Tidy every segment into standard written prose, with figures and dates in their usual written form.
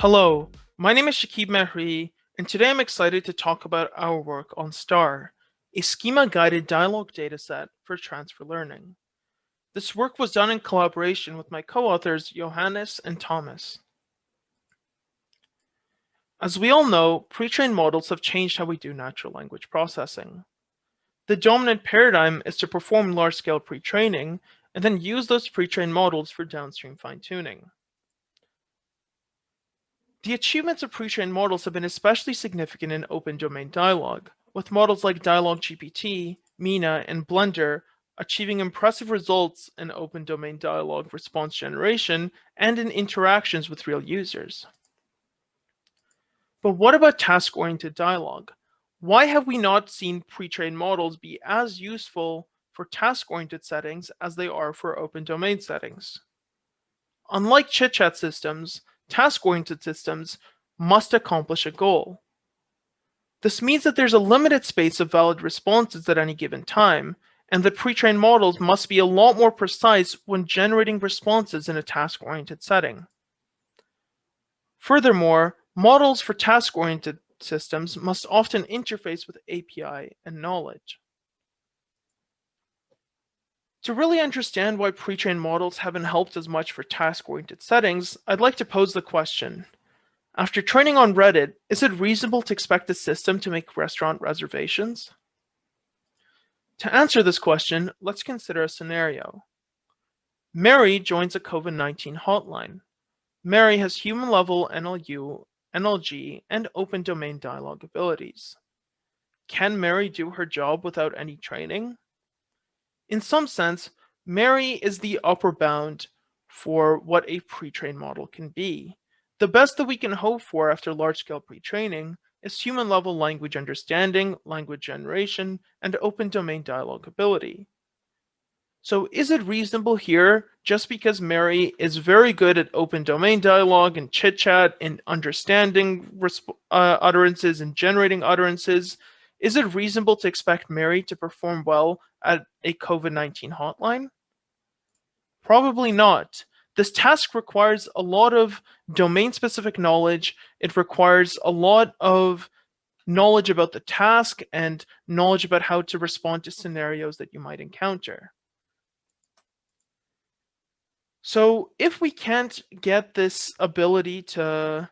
Hello, my name is Shikib Mehri, and today I'm excited to talk about our work on STAR, a schema-guided dialog dataset for transfer learning. This work was done in collaboration with my co-authors Johannes and Thomas. As we all know, pre-trained models have changed how we do natural language processing. The dominant paradigm is to perform large-scale pre-training and then use those pre-trained models for downstream fine-tuning. The achievements of pre-trained models have been especially significant in open domain dialogue, with models like Dialog GPT, Mina, and Blender achieving impressive results in open domain dialogue response generation and in interactions with real users. But what about task-oriented dialogue? Why have we not seen pre-trained models be as useful for task-oriented settings as they are for open domain settings? Unlike chit-chat systems, task-oriented systems must accomplish a goal. This means that there's a limited space of valid responses at any given time, and that pre-trained models must be a lot more precise when generating responses in a task-oriented setting. Furthermore, models for task-oriented systems must often interface with API and knowledge. To really understand why pre-trained models haven't helped as much for task-oriented settings, I'd like to pose the question. After training on Reddit, is it reasonable to expect the system to make restaurant reservations? To answer this question, let's consider a scenario. Mehri joins a COVID-19 hotline. Mehri has human-level NLU, NLG, and open domain dialogue abilities. Can Mehri do her job without any training? In some sense, Mehri is the upper bound for what a pre-trained model can be. The best that we can hope for after large-scale pre-training is human-level language understanding, language generation, and open domain dialogue ability. So is it reasonable here, just because Mehri is very good at open domain dialogue and chit-chat and understanding utterances and generating utterances, is it reasonable to expect Mehri to perform well at a COVID-19 hotline? Probably not. This task requires a lot of domain-specific knowledge. It requires a lot of knowledge about the task and knowledge about how to respond to scenarios that you might encounter. So if we can't get this ability to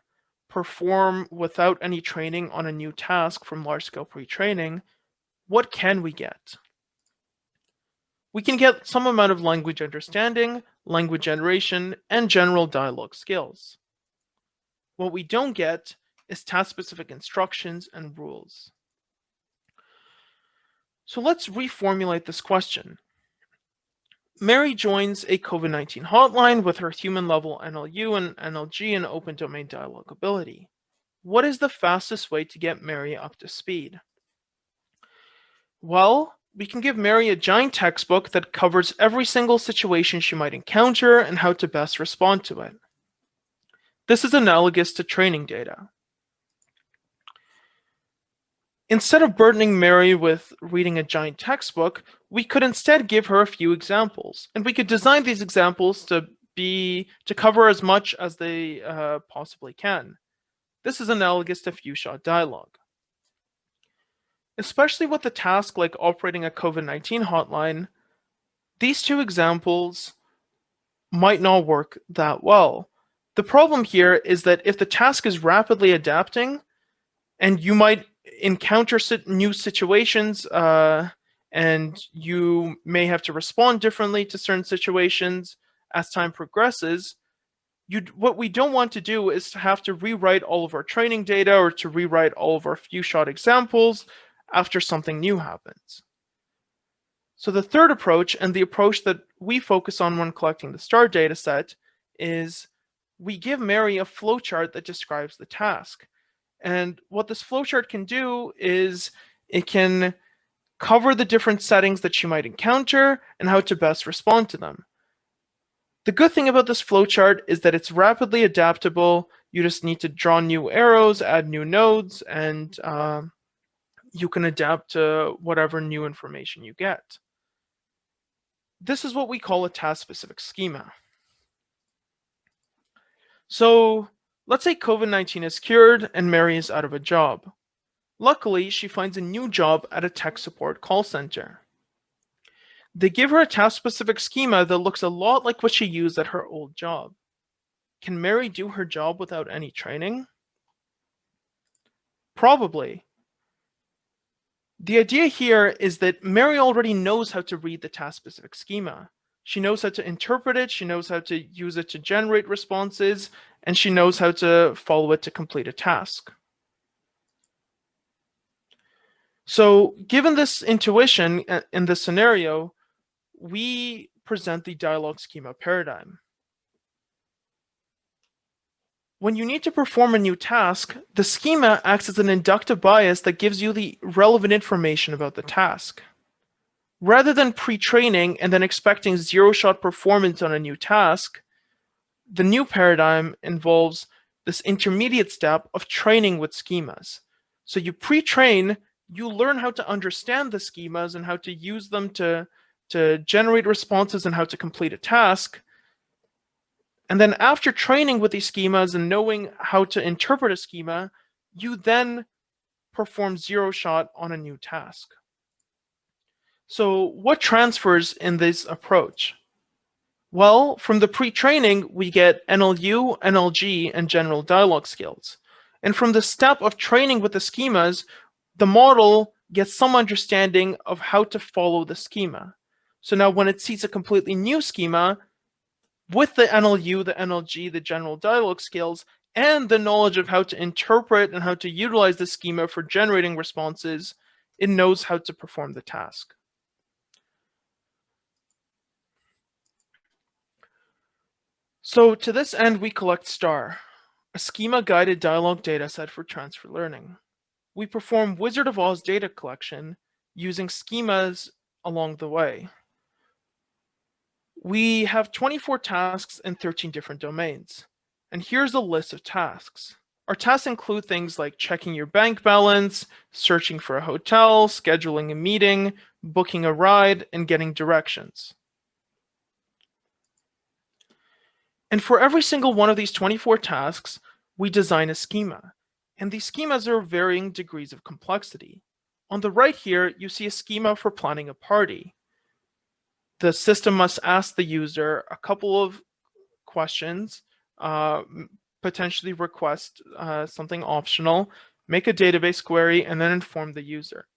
perform without any training on a new task from large-scale pre-training, what can we get? We can get some amount of language understanding, language generation, and general dialogue skills. What we don't get is task-specific instructions and rules. So let's reformulate this question. Mehri joins a COVID-19 hotline with her human-level NLU and NLG and open domain dialogue ability. What is the fastest way to get Mehri up to speed? Well, we can give Mehri a giant textbook that covers every single situation she might encounter and how to best respond to it. This is analogous to training data. Instead of burdening Mehri with reading a giant textbook, we could instead give her a few examples, and we could design these examples to cover as much as they possibly can. This is analogous to few-shot dialogue. Especially with a task like operating a COVID-19 hotline, these two examples might not work that well. The problem here is that if the task is rapidly adapting, and you might encounter new situations, and you may have to respond differently to certain situations as time progresses, what we don't want to do is to have to rewrite all of our training data or to rewrite all of our few-shot examples after something new happens. So the third approach, and the approach that we focus on when collecting the STAR dataset, is we give Mehri a flowchart that describes the task. And what this flowchart can do is it can cover the different settings that you might encounter and how to best respond to them. The good thing about this flowchart is that it's rapidly adaptable. You just need to draw new arrows, add new nodes, and you can adapt to whatever new information you get. This is what we call a task-specific schema. So Let's say COVID-19 is cured and Mehri is out of a job. Luckily, she finds a new job at a tech support call center. They give her a task-specific schema that looks a lot like what she used at her old job. Can Mehri do her job without any training? Probably. The idea here is that Mehri already knows how to read the task-specific schema. She knows how to interpret it, she knows how to use it to generate responses, and she knows how to follow it to complete a task. So given this intuition in this scenario, we present the dialog schema paradigm. When you need to perform a new task, the schema acts as an inductive bias that gives you the relevant information about the task. Rather than pre-training and then expecting zero-shot performance on a new task, the new paradigm involves this intermediate step of training with schemas. So you pre-train, you learn how to understand the schemas and how to use them to generate responses and how to complete a task. And then after training with these schemas and knowing how to interpret a schema, you then perform zero-shot on a new task. So what transfers in this approach? Well, from the pre-training, we get NLU, NLG, and general dialogue skills. And from the step of training with the schemas, the model gets some understanding of how to follow the schema. So now when it sees a completely new schema, with the NLU, the NLG, the general dialogue skills, and the knowledge of how to interpret and how to utilize the schema for generating responses, it knows how to perform the task. So to this end, we collect STAR, a schema-guided dialog dataset for transfer learning. We perform Wizard of Oz data collection using schemas along the way. We have 24 tasks in 13 different domains. And here's a list of tasks. Our tasks include things like checking your bank balance, searching for a hotel, scheduling a meeting, booking a ride, and getting directions. And for every single one of these 24 tasks, we design a schema. And these schemas are of varying degrees of complexity. On the right here, you see a schema for planning a party. The system must ask the user a couple of questions, potentially request something optional, make a database query, and then inform the user.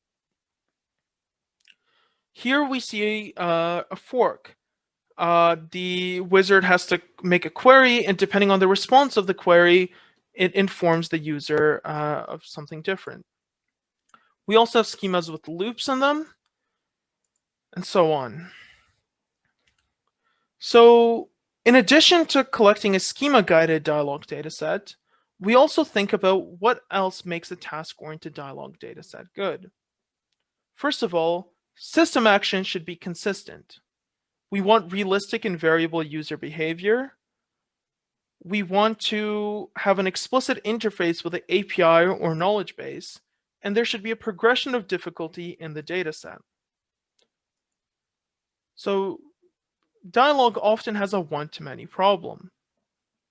Here we see a fork. The wizard has to make a query, and depending on the response of the query, it informs the user of something different. We also have schemas with loops in them, and so on. So in addition to collecting a schema-guided dialog dataset, we also think about what else makes a task-oriented dialog dataset good. First of all, system action should be consistent. We want realistic and variable user behavior. We want to have an explicit interface with an API or knowledge base, and there should be a progression of difficulty in the dataset. So dialog often has a one-to-many problem.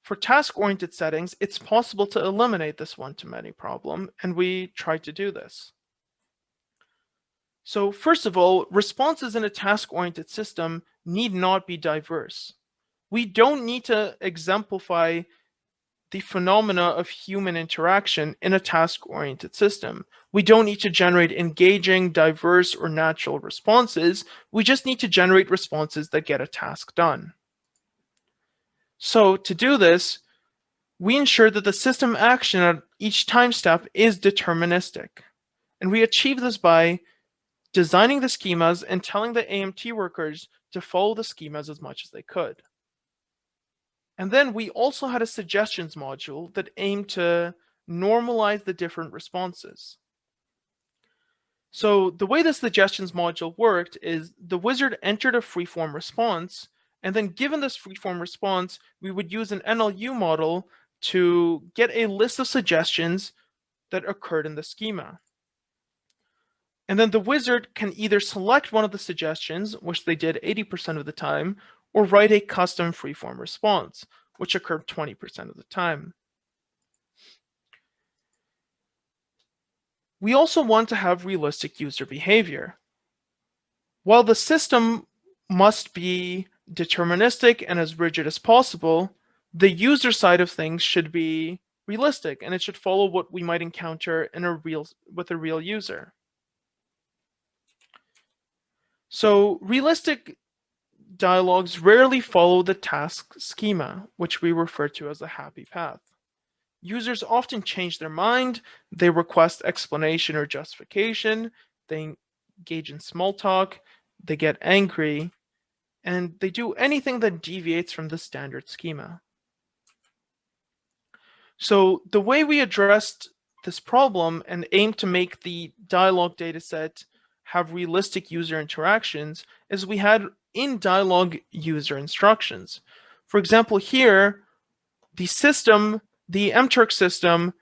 For task-oriented settings, it's possible to eliminate this one-to-many problem, and we try to do this. So first of all, responses in a task-oriented system need not be diverse. We don't need to exemplify the phenomena of human interaction in a task-oriented system. We don't need to generate engaging, diverse, or natural responses. We just need to generate responses that get a task done. So to do this, we ensure that the system action at each time step is deterministic. And we achieve this by designing the schemas and telling the AMT workers to follow the schemas as much as they could. And then we also had a suggestions module that aimed to normalize the different responses. So the way the suggestions module worked is the wizard entered a freeform response, and then given this freeform response, we would use an NLU model to get a list of suggestions that occurred in the schema. And then the wizard can either select one of the suggestions, which they did 80% of the time, or write a custom freeform response, which occurred 20% of the time. We also want to have realistic user behavior. While the system must be deterministic and as rigid as possible, the user side of things should be realistic, and it should follow what we might encounter with a real user. So realistic dialogs rarely follow the task schema, which we refer to as a happy path. Users often change their mind, they request explanation or justification, they engage in small talk, they get angry, and they do anything that deviates from the standard schema. So the way we addressed this problem and aim to make the dialog dataset have realistic user interactions is we had in dialog user instructions. For example, here, the mTurk system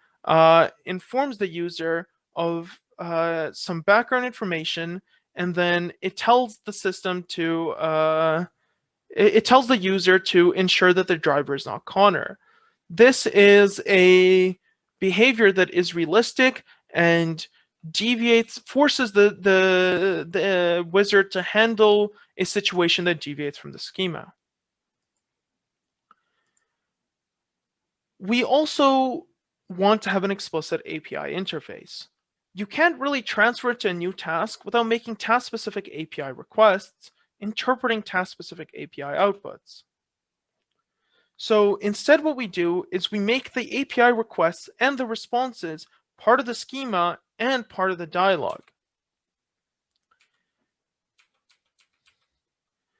informs the user of some background information, and then it tells the system to it tells the user to ensure that the driver is not Connor. This is a behavior that is realistic and forces the wizard to handle a situation that deviates from the schema. We also want to have an explicit API interface. You can't really transfer it to a new task without making task-specific API requests, interpreting task-specific API outputs. So instead what we do is we make the API requests and the responses part of the schema and part of the dialog.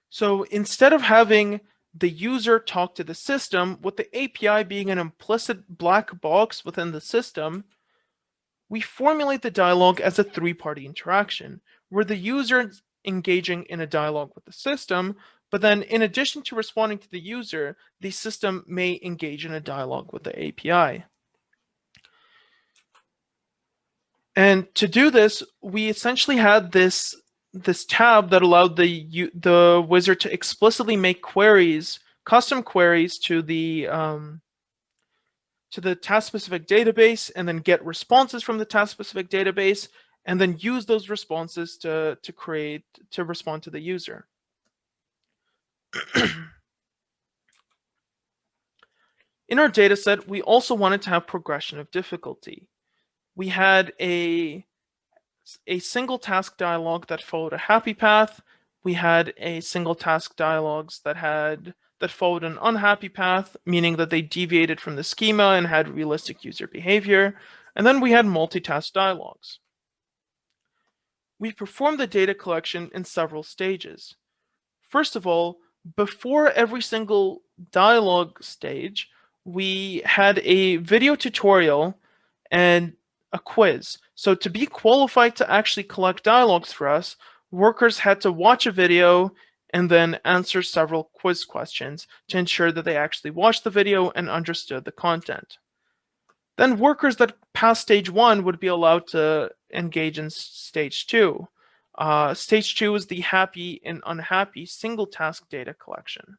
So instead of having the user talk to the system, with the API being an implicit black box within the system, we formulate the dialog as a three-party interaction, where the user is engaging in a dialogue with the system, but then in addition to responding to the user, the system may engage in a dialogue with the API. And to do this, we essentially had this tab that allowed the wizard to explicitly make queries, custom queries to the task-specific database, and then get responses from the task-specific database, and then use those responses to respond to the user. In our dataset, we also wanted to have progression of difficulty. We had a single task dialog that followed a happy path. We had a single task dialogues that followed an unhappy path, meaning that they deviated from the schema and had realistic user behavior. And then we had multitask dialogues. We performed the data collection in several stages. First of all, before every single dialogue stage, we had a video tutorial and a quiz. So to be qualified to actually collect dialogues for us, workers had to watch a video and then answer several quiz questions to ensure that they actually watched the video and understood the content. Then workers that passed stage 1 would be allowed to engage in stage 2. Stage 2 is the happy and unhappy single task data collection.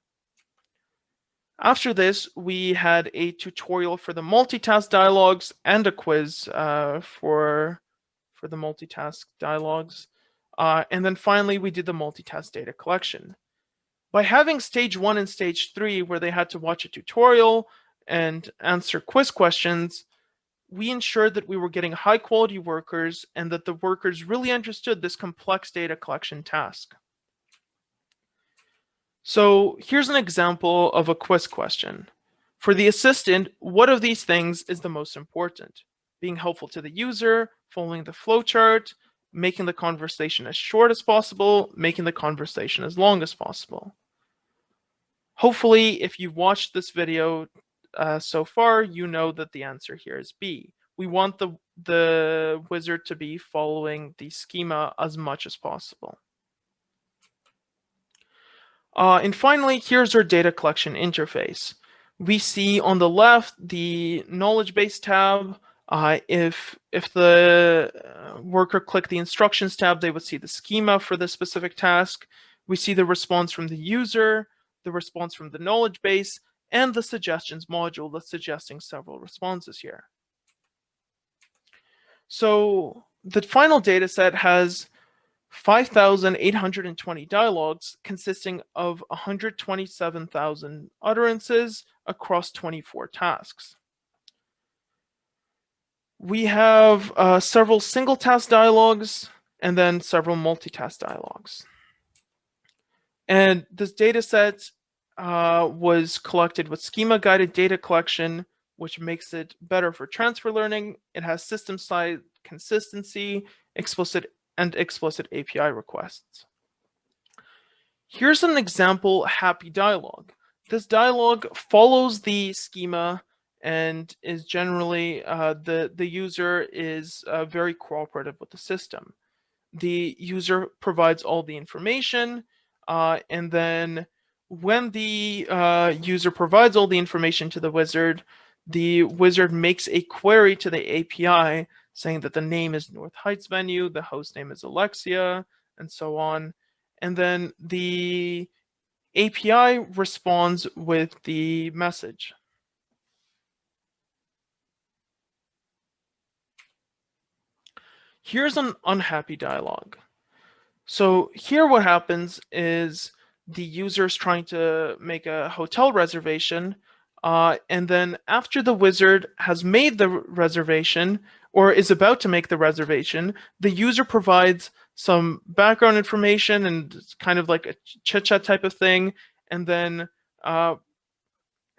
After this, we had a tutorial for the multitask dialogues and a quiz for the multitask dialogues. And then finally, we did the multitask data collection. By having stage 1 and stage 3, where they had to watch a tutorial and answer quiz questions, we ensured that we were getting high quality workers and that the workers really understood this complex data collection task. So here's an example of a quiz question. For the assistant, what of these things is the most important? Being helpful to the user, following the flowchart, making the conversation as short as possible, making the conversation as long as possible. Hopefully, if you've watched this video so far, you know that the answer here is B. We want the wizard to be following the schema as much as possible. And finally, here's our data collection interface. We see on the left the knowledge base tab. If the worker clicked the instructions tab, they would see the schema for the specific task. We see the response from the user, the response from the knowledge base, and the suggestions module that's suggesting several responses here. So the final dataset has 5,820 dialogs consisting of 127,000 utterances across 24 tasks. We have several single task dialogs and then several multitask dialogs. And this dataset was collected with schema-guided data collection, which makes it better for transfer learning. It has system-side consistency, explicit API requests. Here's an example happy dialog. This dialog follows the schema and is generally, the user is very cooperative with the system. The user provides all the information, and then when the user provides all the information to the wizard makes a query to the API saying that the name is North Heights venue, the host name is Alexia, and so on. And then the API responds with the message. Here's an unhappy dialog. So here what happens is the user is trying to make a hotel reservation, and then after the wizard has made the reservation or is about to make the reservation, the user provides some background information and it's kind of like a chit-chat type of thing, and then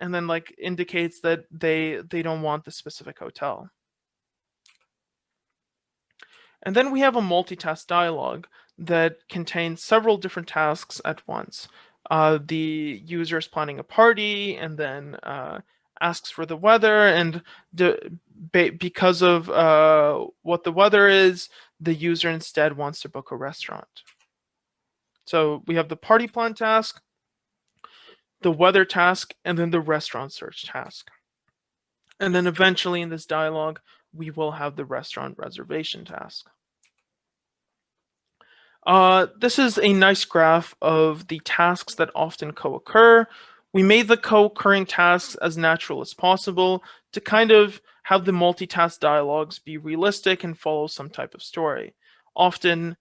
like indicates that they don't want the specific hotel. And then we have a multitask dialog that contains several different tasks at once. The user is planning a party and then asks for the weather, and because of what the weather is, the user instead wants to book a restaurant. So we have the party plan task, the weather task, and then the restaurant search task. And then eventually in this dialog, we will have the restaurant reservation task. This is a nice graph of the tasks that often co-occur. We made the co-occurring tasks as natural as possible to kind of have the multitask dialogues be realistic and follow some type of story. Often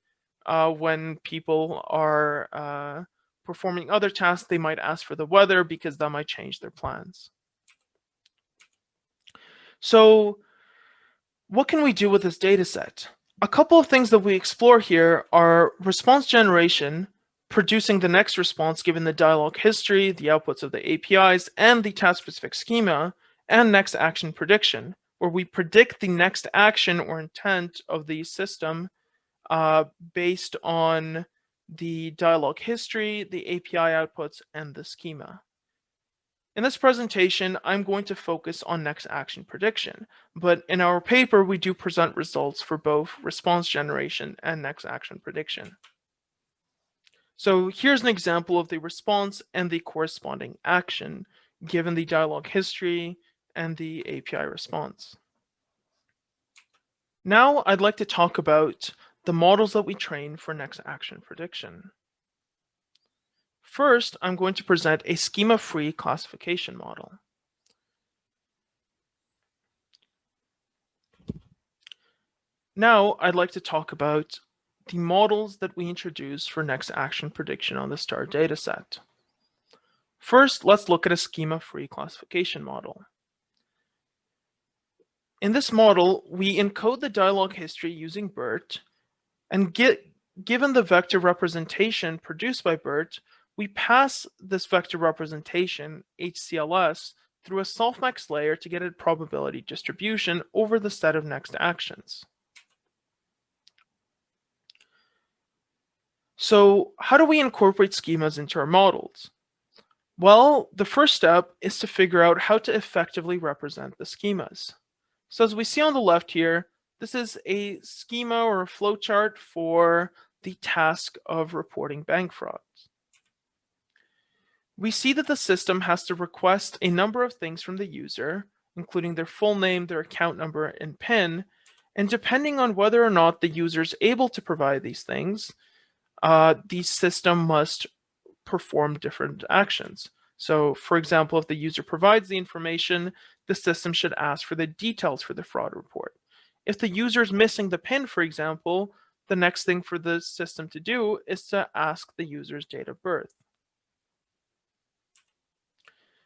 when people are performing other tasks, they might ask for the weather because that might change their plans. So what can we do with this data set? A couple of things that we explore here are response generation, producing the next response given the dialog history, the outputs of the APIs, and the task-specific schema, and next action prediction, where we predict the next action or intent of the system based on the dialog history, the API outputs, and the schema. In this presentation, I'm going to focus on next action prediction, but in our paper, we do present results for both response generation and next action prediction. So here's an example of the response and the corresponding action, given the dialog history and the API response. Now I'd like to talk about the models that we train for next action prediction. First, I'm going to present a schema-free classification model. Now, I'd like to talk about the models that we introduce for next action prediction on the star dataset. First, let's look at a schema-free classification model. In this model, we encode the dialog history using BERT, and given the vector representation produced by BERT, we pass this vector representation, HCLS, through a softmax layer to get a probability distribution over the set of next actions. So how do we incorporate schemas into our models? Well, the first step is to figure out how to effectively represent the schemas. So as we see on the left here, this is a schema or a flowchart for the task of reporting bank frauds. We see that the system has to request a number of things from the user, including their full name, their account number, and PIN, and depending on whether or not the user is able to provide these things, the system must perform different actions. So, for example, if the user provides the information, the system should ask for the details for the fraud report. If the user is missing the PIN, for example, the next thing for the system to do is to ask the user's date of birth.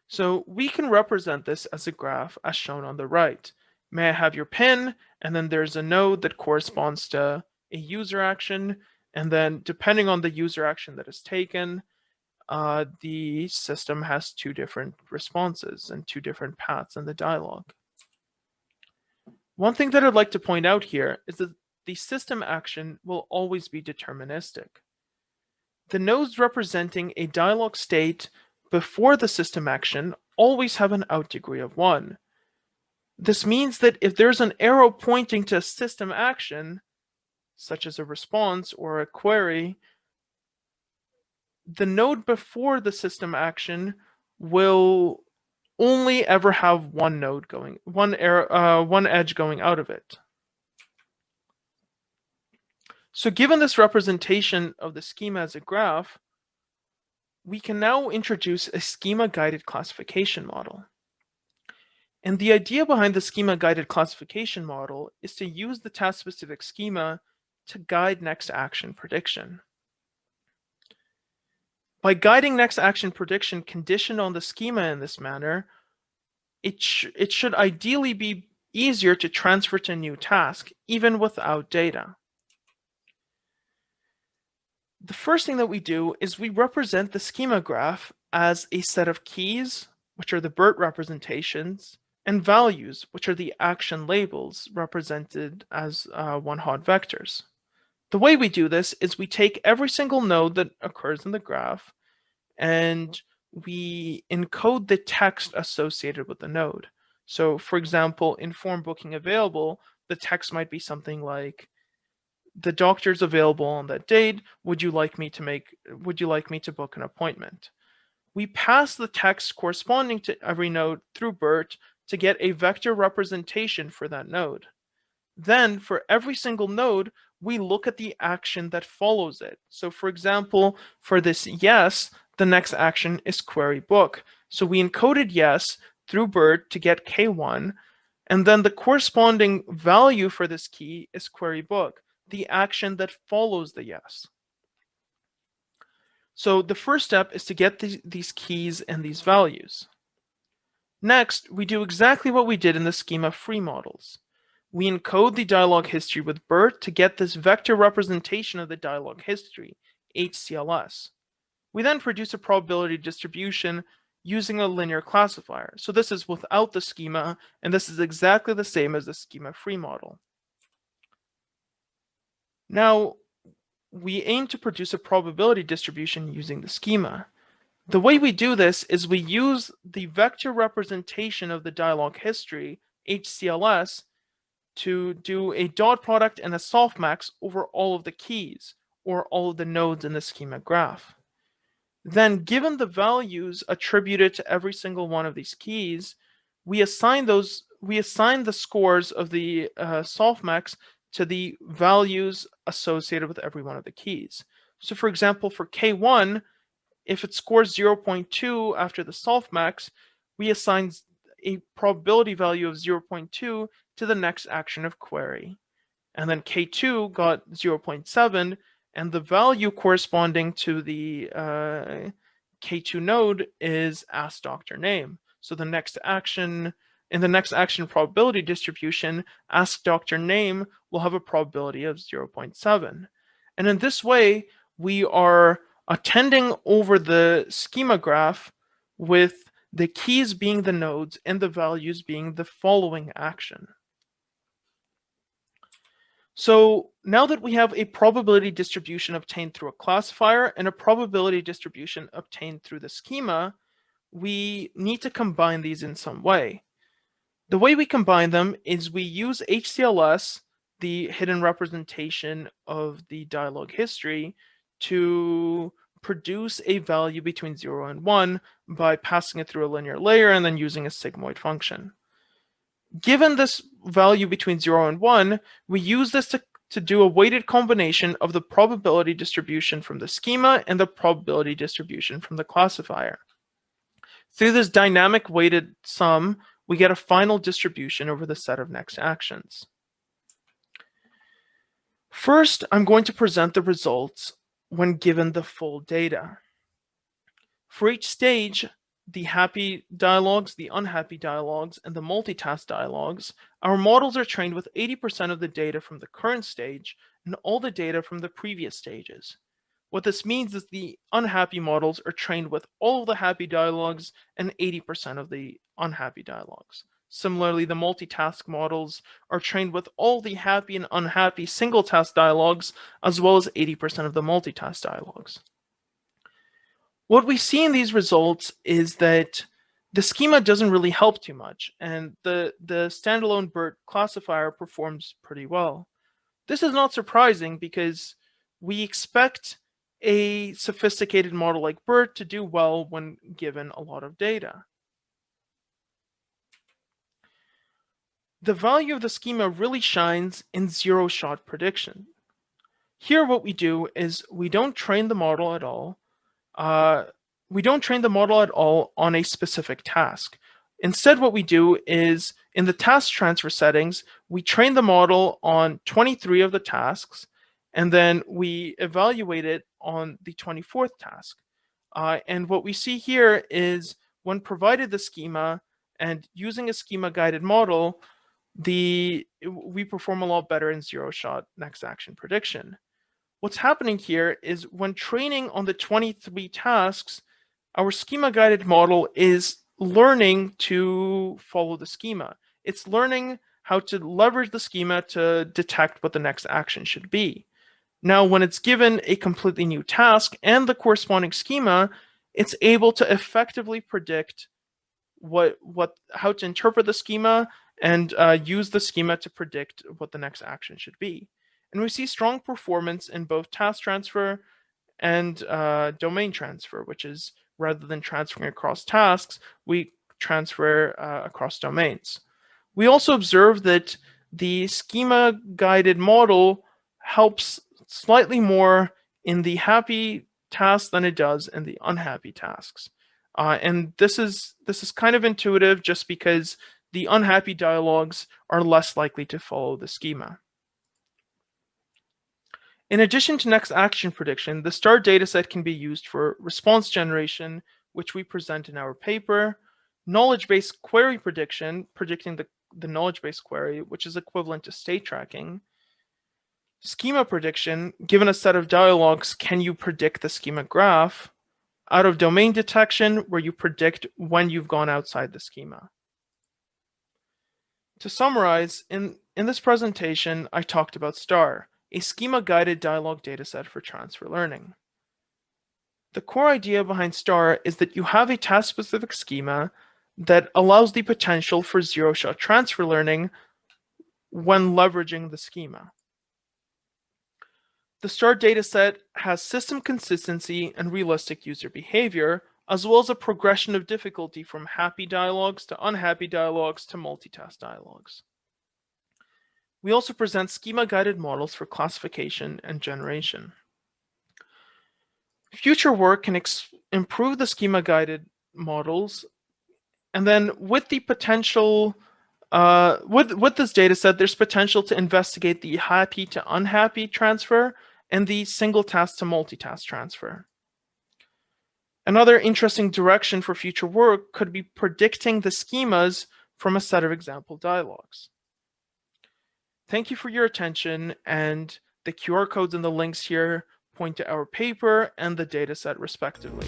So we can represent this as a graph as shown on the right. May I have your PIN? And then there's a node that corresponds to a user action. And then depending on the user action that is taken, the system has two different responses and two different paths in the dialog. One thing that I'd like to point out here is that the system action will always be deterministic. The nodes representing a dialog state before the system action always have an out degree of 1. This means that if there's an arrow pointing to a system action, such as a response or a query, the node before the system action will only ever have one node going, one edge going out of it. So given this representation of the schema as a graph, we can now introduce a schema-guided classification model. And the idea behind the schema-guided classification model is to use the task-specific schema to guide next action prediction. By guiding next action prediction conditioned on the schema in this manner, it should ideally be easier to transfer to a new task, even without data. The first thing that we do is we represent the schema graph as a set of keys, which are the BERT representations, and values, which are the action labels represented as one-hot vectors. The way we do this is we take every single node that occurs in the graph and we encode the text associated with the node. So for example, in form booking available, the text might be something like, the doctor's available on that date. Would you like me to book an appointment? We pass the text corresponding to every node through BERT to get a vector representation for that node. Then for every single node, we look at the action that follows it. So for example, for this yes, the next action is query book. So we encoded yes through BERT to get K1, and then the corresponding value for this key is query book, the action that follows the yes. So the first step is to get these keys and these values. Next, we do exactly what we did in the schema-free models. We encode the dialog history with BERT to get this vector representation of the dialog history, HCLS. We then produce a probability distribution using a linear classifier. So this is without the schema, and this is exactly the same as the schema-free model. Now, we aim to produce a probability distribution using the schema. The way we do this is we use the vector representation of the dialog history, HCLS, to do a dot product and a softmax over all of the keys, or all of the nodes in the schema graph. Then, given the values attributed to every single one of these keys, we assign the scores of the softmax to the values associated with every one of the keys. So for example, for K1, if it scores 0.2 after the softmax, we assign a probability value of 0.2 to the next action of query. And then K2 got 0.7, and the value corresponding to the K2 node is ask doctor name. So the next action, in the next action probability distribution, ask doctor name will have a probability of 0.7. And in this way, we are attending over the schema graph with the keys being the nodes and the values being the following action. So now that we have a probability distribution obtained through a classifier and a probability distribution obtained through the schema, we need to combine these in some way. The way we combine them is we use HCLS, the hidden representation of the dialog history, to produce a value between 0 and 1 by passing it through a linear layer and then using a sigmoid function. Given this value between 0 and 1, we use this to do a weighted combination of the probability distribution from the schema and the probability distribution from the classifier. Through this dynamic weighted sum, we get a final distribution over the set of next actions. First, I'm going to present the results when given the full data. For each stage, the happy dialogs, the unhappy dialogs, and the multitask dialogs, our models are trained with 80% of the data from the current stage and all the data from the previous stages. What this means is the unhappy models are trained with all of the happy dialogues and 80% of the unhappy dialogues. Similarly, the multitask models are trained with all the happy and unhappy single task dialogues, as well as 80% of the multitask dialogues. What we see in these results is that the schema doesn't really help too much, and the standalone BERT classifier performs pretty well. This is not surprising because we expect a sophisticated model like BERT to do well when given a lot of data. The value of the schema really shines in zero-shot prediction. Here what we do is we don't train the model at all. We don't train the model at all on a specific task. Instead, what we do is in the task transfer settings, we train the model on 23 of the tasks, and then we evaluate it on the 24th task. And what we see here is when provided the schema and using a schema-guided model, we perform a lot better in zero-shot next action prediction. What's happening here is when training on the 23 tasks, our schema-guided model is learning to follow the schema. It's learning how to leverage the schema to detect what the next action should be. Now, when it's given a completely new task and the corresponding schema, it's able to effectively predict how to interpret the schema and use the schema to predict what the next action should be. And we see strong performance in both task transfer and domain transfer, which is rather than transferring across tasks, we transfer across domains. We also observe that the schema-guided model helps slightly more in the happy tasks than it does in the unhappy tasks. And this is kind of intuitive just because the unhappy dialogues are less likely to follow the schema. In addition to next action prediction, the STAR dataset can be used for response generation, which we present in our paper, knowledge-based query prediction, predicting the knowledge-based query, which is equivalent to state tracking, schema prediction, given a set of dialogues, can you predict the schema graph, out of domain detection, where you predict when you've gone outside the schema. To summarize, in this presentation, I talked about STAR, a schema-guided dialog dataset for transfer learning. The core idea behind STAR is that you have a task-specific schema that allows the potential for zero-shot transfer learning when leveraging the schema. The STAR dataset has system consistency and realistic user behavior, as well as a progression of difficulty from happy dialogues to unhappy dialogues to multitask dialogues. We also present schema-guided models for classification and generation. Future work can improve the schema-guided models, and then with the potential, with this dataset, there's potential to investigate the happy to unhappy transfer and the single task to multitask transfer. Another interesting direction for future work could be predicting the schemas from a set of example dialogues. Thank you for your attention, and the QR codes and the links here point to our paper and the dataset respectively.